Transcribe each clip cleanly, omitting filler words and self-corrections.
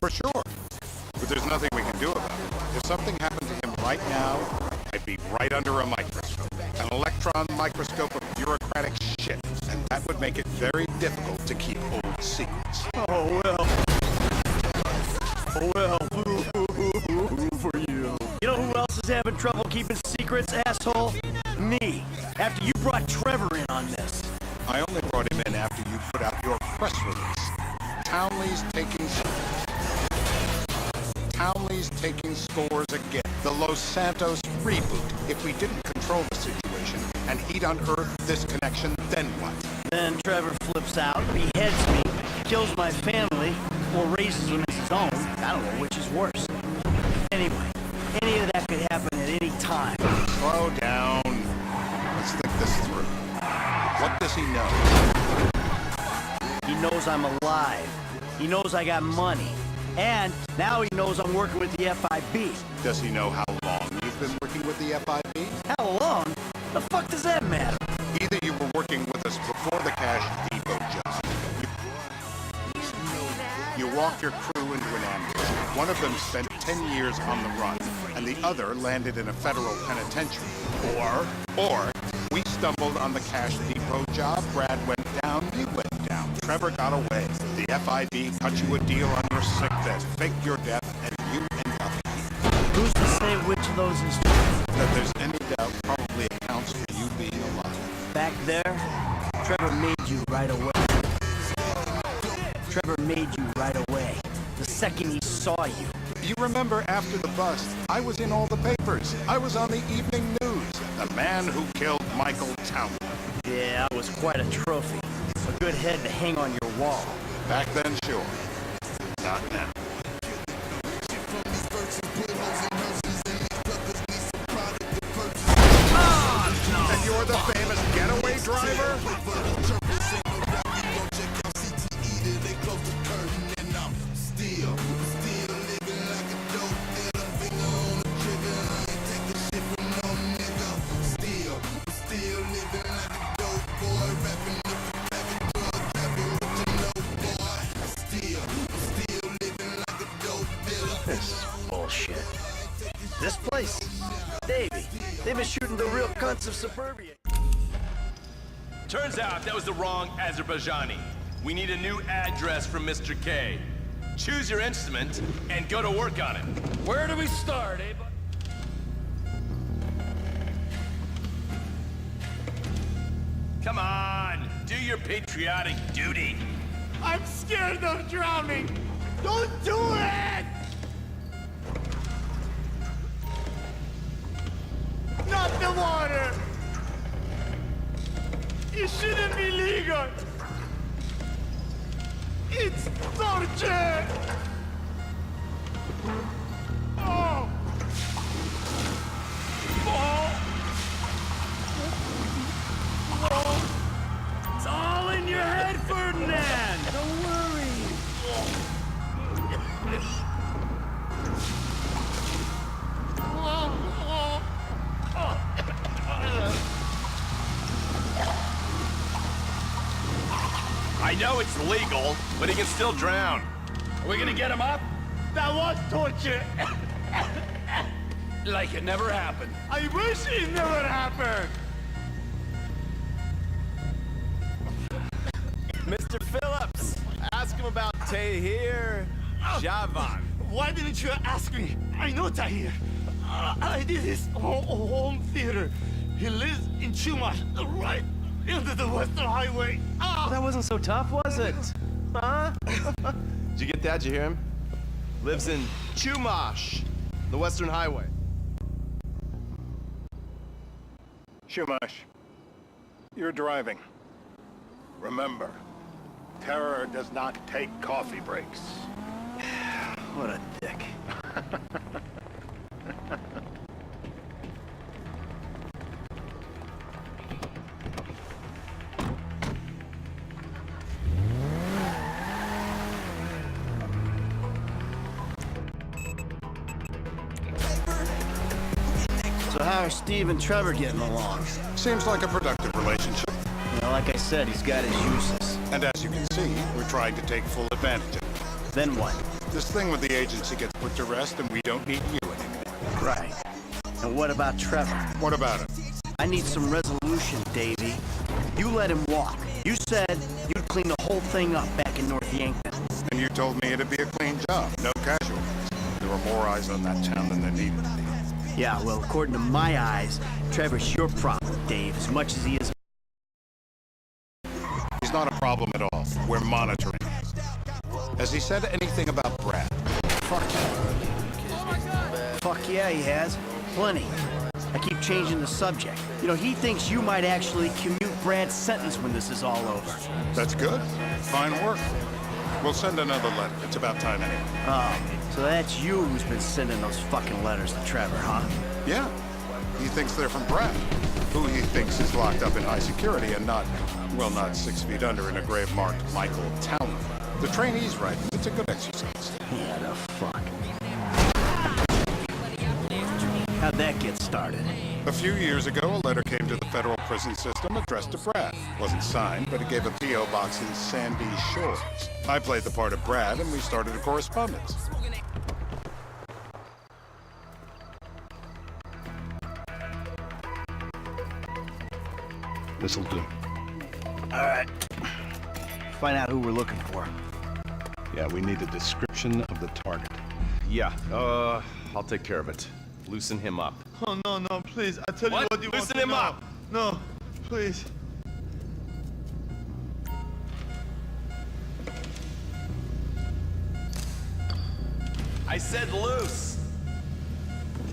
For sure. But there's nothing we can do about it. If something happened to him right now, I'd be right under a microscope. An electron microscope of bureaucratic shit. And that would make it very difficult to keep old secrets. Oh, well. Oh, well. Boo for you. You know who else is having trouble keeping secrets, asshole? Me. After you brought Trevor in on this. I only brought him in after you put out your press release. Townley's taking scores again. The Los Santos reboot. If we didn't control the situation and he'd unearthed this connection, then what? Then Trevor flips out, beheads me, kills my family, or raises them as his own. I don't know which is worse. Anyway, any of that could happen at any time. Slow down. Let's think this through. What does he know? He knows I'm alive. He knows I got money. And now he knows I'm working with the FIB. Does he know how long you've been working with the FIB? How long? The fuck does that matter? Either you were working with us before the Cash Depot job. You walked your crew into an ambush. One of them spent 10 years on the run, and the other landed in a federal penitentiary. Or we stumbled on the Cash Depot job, Brad went down, you went down. Trevor got away. The FIB cut you a deal on your sick bed, faked your death, and you end up here. Who's to say which of those is true? That there's any doubt probably accounts for you being alive. Back there, Trevor made you right away. Trevor made you right away. The second he saw you. You remember after the bust, I was in all the papers. I was on the evening news. The man who killed Michael Townley. Yeah, I was quite a trophy. A good head to hang on your wall. Back then, sure. Not now. And you're the famous getaway driver? This is bullshit. This place, Davey, they've been shooting the real cunts of suburbia. Turns out that was the wrong Azerbaijani. We need a new address from Mr. K. Choose your instrument and go to work on it. Where do we start, eh? Come on, do your patriotic duty. I'm scared of drowning. Don't do it! Not the water! It shouldn't be legal! It's torture! Oh! Oh! Oh! It's all in your head, Ferdinand! Don't worry! I know it's legal, but he can still drown. Are we gonna get him up? That was torture! Like it never happened. I wish it never happened! Mr. Phillips, ask him about Tahir Javan. Why didn't you ask me? I know Tahir. I did his home theater. He lives in Chumash, right into the Western Highway. That wasn't so tough, was it? Huh? Did you get that? Did you hear him? Lives in Chumash, the Western Highway. Shumash, you're driving. Remember, terror does not take coffee breaks. What a dick. So how are Steve and Trevor getting along? Seems like a productive relationship. You know, like I said, he's got his uses. And as you can see, we're trying to take full advantage of it. Then what? This thing with the agency gets put to rest and we don't need you anymore. Right. And what about Trevor? What about him? I need some resolution, Davey. You let him walk. You said you'd clean the whole thing up back in North Yankton. And you told me it'd be a clean job, no casualties. There were more eyes on that town than there needed to be. Yeah, well, according to my eyes, Trevor's your problem, Dave, as much as he is. He's not a problem at all. We're monitoring him. Has he said anything about Brad? Fuck yeah. Fuck yeah, he has. Plenty. I keep changing the subject. You know, he thinks you might actually commute Brad's sentence when this is all over. That's good. Fine work. We'll send another letter. It's about time anyway. Oh, so that's you who's been sending those fucking letters to Trevor, huh? Yeah. He thinks they're from Brad, who he thinks is locked up in high security and not, well, not 6 feet under in a grave marked Michael Townley. The trainee's writing. It's a good exercise. Yeah, the fuck. How'd that get started? A few years ago, a letter came to the federal prison system addressed to Brad. Wasn't signed, but it gave a P.O. box in Sandy Shores. I played the part of Brad, and we started a correspondence. This'll do. All right. Find out who we're looking for. Yeah, we need a description of the target. Yeah, I'll take care of it. Loosen him up. Oh, no, no, please. I tell What? you what you Loosen want him to know. up. No, please. I said loose.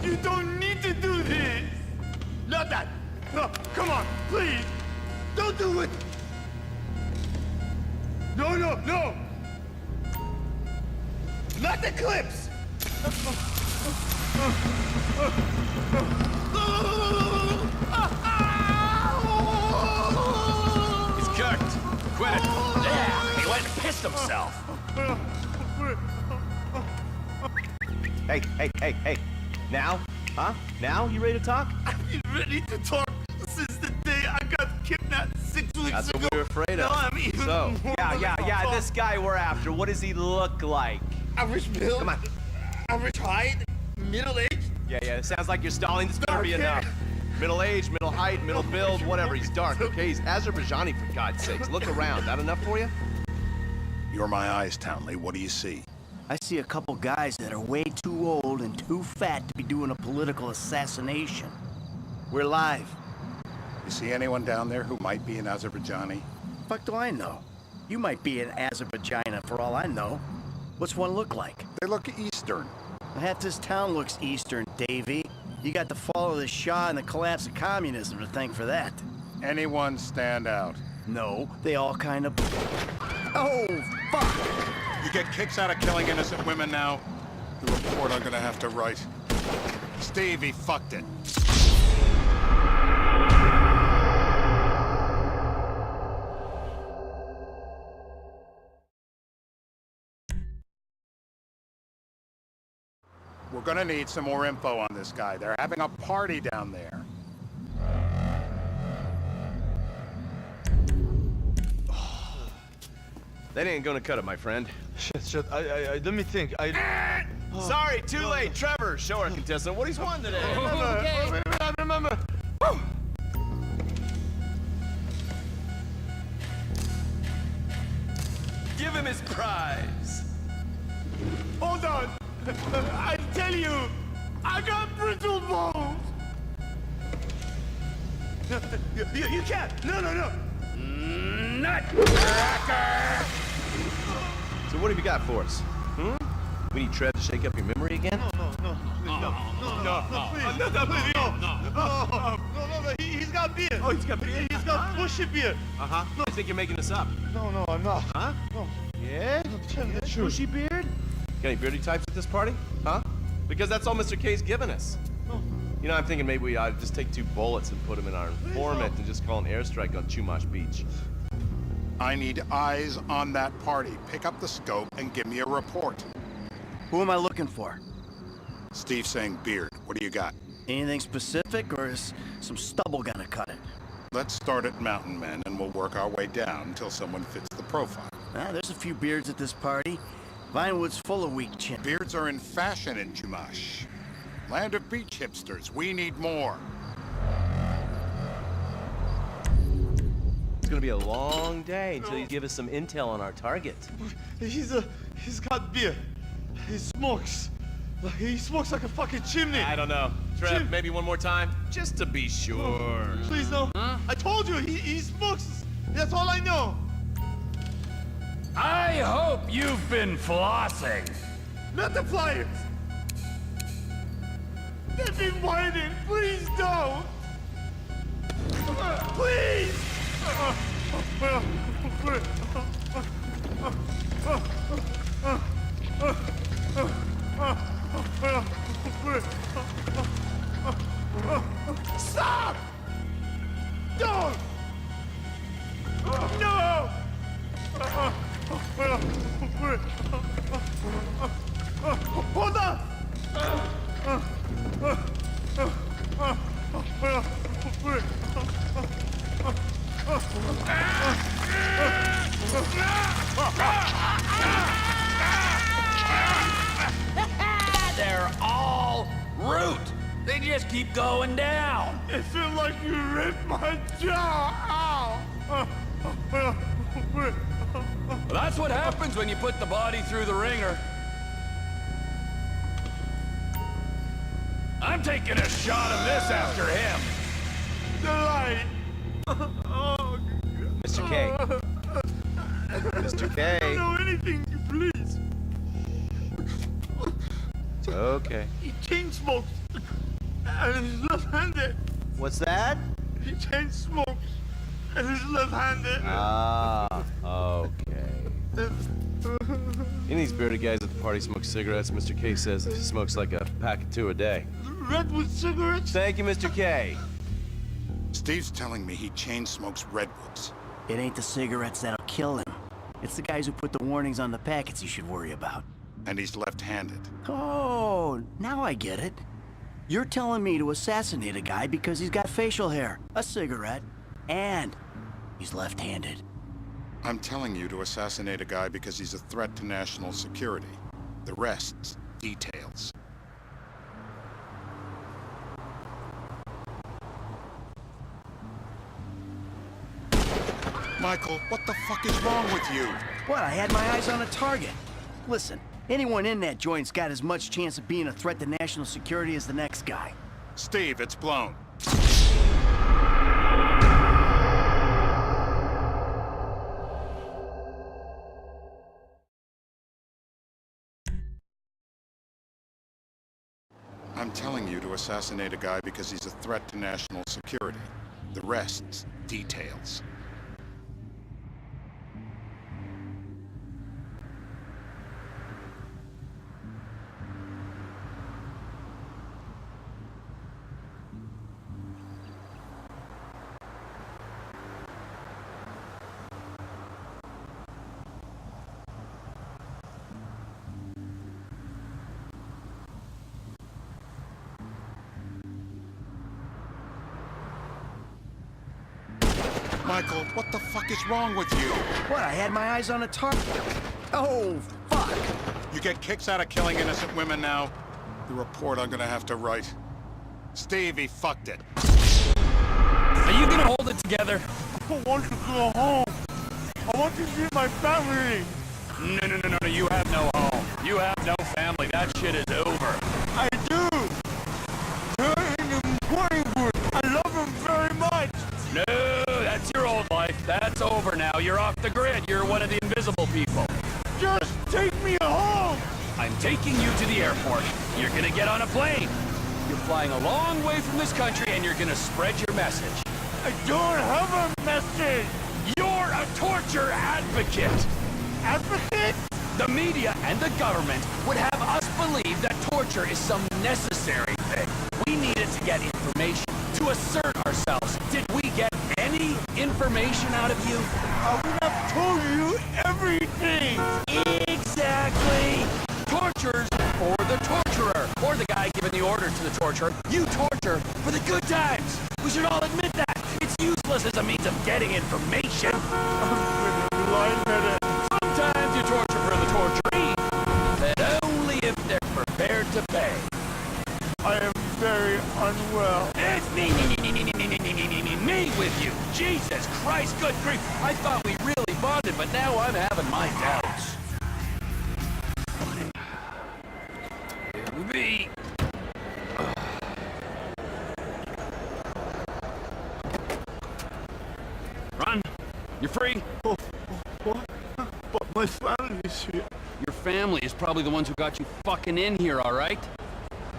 You don't need to do this. Not that. No, come on, please. Don't do it. No, no, no. Not the clips. He's cooked. Quit it. Yeah, he went and pissed himself. Hey. Now? Huh? Now? You ready to talk? I've been ready to talk since the day I got kidnapped 6 weeks That's ago. what we were afraid Now of. I'm even So, more yeah, ready to talk. this guy we're after, what does he look like? Average build. Come on. Average height. Middle age. Yeah, it sounds like you're stalling. This better be Okay. enough. Middle age, middle height, middle build, whatever. He's dark, okay? He's Azerbaijani, for God's sakes. Look around. That enough for you? You're my eyes, Townley. What do you see? I see a couple guys that are way too old and too fat to be doing a political assassination. We're live. You see anyone down there who might be an Azerbaijani? Fuck do I know? You might be an Azerbaijani for all I know. What's one look like? They look Eastern. Half this town looks Eastern, Davy. You got the fall of the Shah and the collapse of communism to thank for that. Anyone stand out? No, they all kind of... Oh, fuck! You get kicks out of killing innocent women now? The report I'm gonna have to write. Steve, he fucked it. We're gonna need some more info on this guy. They're having a party down there. That ain't gonna cut it, my friend. Shit. Let me think. Sorry, too late. Trevor, show our contestant what he's won today. I remember. Give him his prize. Hold on. I tell you, I got brittle bones. You can't. No. Nutcracker! So what have you got for us? We need Trev to shake up your memory again? No, he's got beer. Oh, he's got beer? He's got bushy beer. Uh-huh. I think you're making this up. No, I'm not. Huh? No. Yeah? That's true. Bushy beard? Got any beardy types at this party? Huh? Because that's all Mr. K's given us. No. You know, I'm thinking maybe we ought to just take 2 bullets and put them in our informant and just call an airstrike on Chumash Beach. I need eyes on that party. Pick up the scope and give me a report. Who am I looking for? Steve saying beard. What do you got? Anything specific, or is some stubble gonna cut it? Let's start at Mountain Men and we'll work our way down until someone fits the profile. There's a few beards at this party. Vinewood's full of weak chin. Beards are in fashion in Chumash. Land of beach hipsters. We need more. It's gonna be a long day until you give us some intel on our target. He's got beer. He smokes. He smokes like a fucking chimney. I don't know. Trev, maybe one more time? Just to be sure. Please, no. I told you, he smokes. That's all I know. I hope you've been flossing. Not the flyers. They've been waiting. Please don't. Please. Stop! Don't! No! Hold on! They're all root. They just keep going down. It feels like you ripped my jaw. Ow! Well, that's what happens when you put the body through the ringer. I'm taking a shot of this after him. The light. Oh, Mr. K. Mr. K. I don't know anything, please. Okay. He chain smokes. And he's left-handed. What's that? He chain smokes. And he's left-handed. Ah, okay. Any of these bearded guys at the party smoke cigarettes. Mr. K says he smokes like a pack of 2 a day. Redwood cigarettes? Thank you, Mr. K. Steve's telling me he chain smokes redwoods. It ain't the cigarettes that'll kill him. It's the guys who put the warnings on the packets you should worry about. And he's left-handed. Oh, now I get it. You're telling me to assassinate a guy because he's got facial hair, a cigarette, and he's left-handed. I'm telling you to assassinate a guy because he's a threat to national security. The rest, details. Michael, what the fuck is wrong with you? What, I had my eyes on a target. Listen, anyone in that joint's got as much chance of being a threat to national security as the next guy. Steve, it's blown. I'm telling you to assassinate a guy because he's a threat to national security. The rest, details. Michael, what the fuck is wrong with you? What, I had my eyes on a target? Oh, fuck! You get kicks out of killing innocent women now? The report I'm gonna have to write. Steve, he fucked it. Are you gonna hold it together? I want to go home. I want to see my family. No, you have no home. You have no family. That shit is over. I do. They're in the boarding booth. I love them very much. No, that's your old life. That's over now. You're off the grid. You're one of the invisible people. Just take me home. I'm taking you to the airport. You're gonna get on a plane. You're flying a long way from this country and you're gonna spread your message. I don't have a message. You're a torture advocate. Advocate? The media and the government would have us believe that torture is some necessary thing. We needed to get information, to assert ourselves. Did we get any information out of you? I would have told you everything. Exactly! Tortures for the torturer, or the guy giving the order to the torturer. You torture for the good times. We should all admit that. It's useless as a means of getting information. I'm lightheaded. Sometimes you torture for the torturee. Christ, good grief! I thought we really bonded, but now I'm having my doubts. It'll be... Run! You're free? What? But my family's here. Your family is probably the ones who got you fucking in here, all right?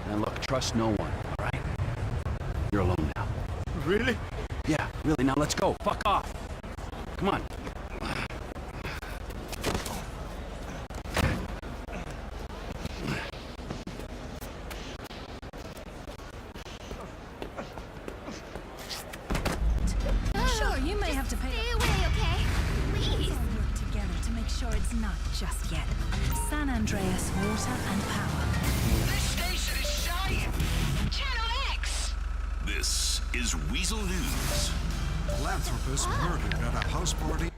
And look, trust no one, all right? You're alone now. Really? Yeah, really, now let's go. Fuck off. Come on. Sure, you may have to pay. Stay away, okay? Please. Work together to make sure it's not just yet. San Andreas Water and Power. This station is shy. Channel X. This is Weasel News. Philanthropist murdered at a house party.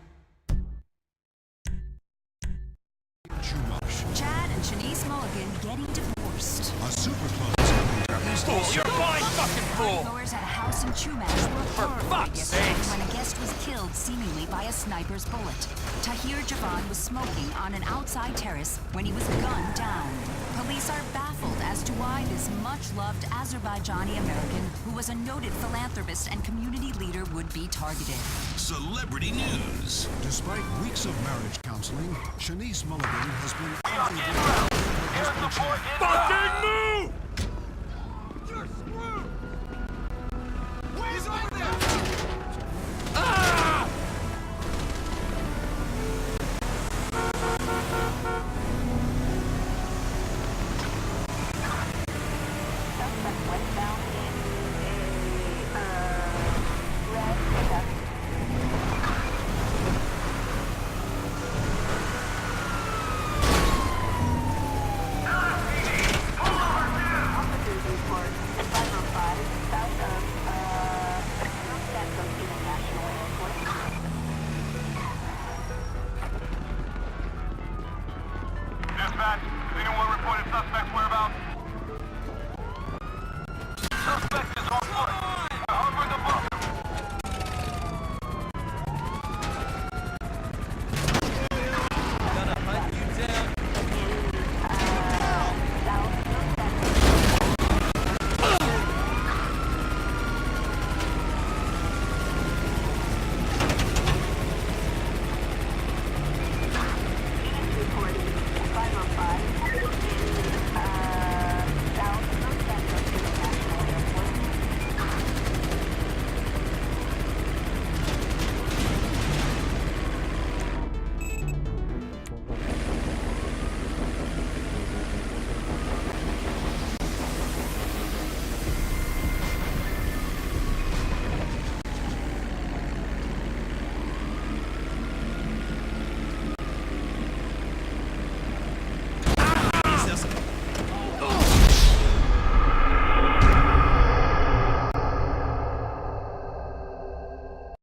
Chumash. Chad and Shanice Mulligan getting divorced. A super club is coming to East. You're blind, fucking fool! Goers at a house in Chumash were horrified fuck's yesterday sakes. when a guest was killed seemingly by a sniper's bullet. Tahir Javan was smoking on an outside terrace when he was gunned down. Police are baffled as to why this much-loved Azerbaijani American, who was a noted philanthropist and community leader, would be targeted. Celebrity News. Despite weeks of marriage counseling, Shanice Mulligan has been Fucking move!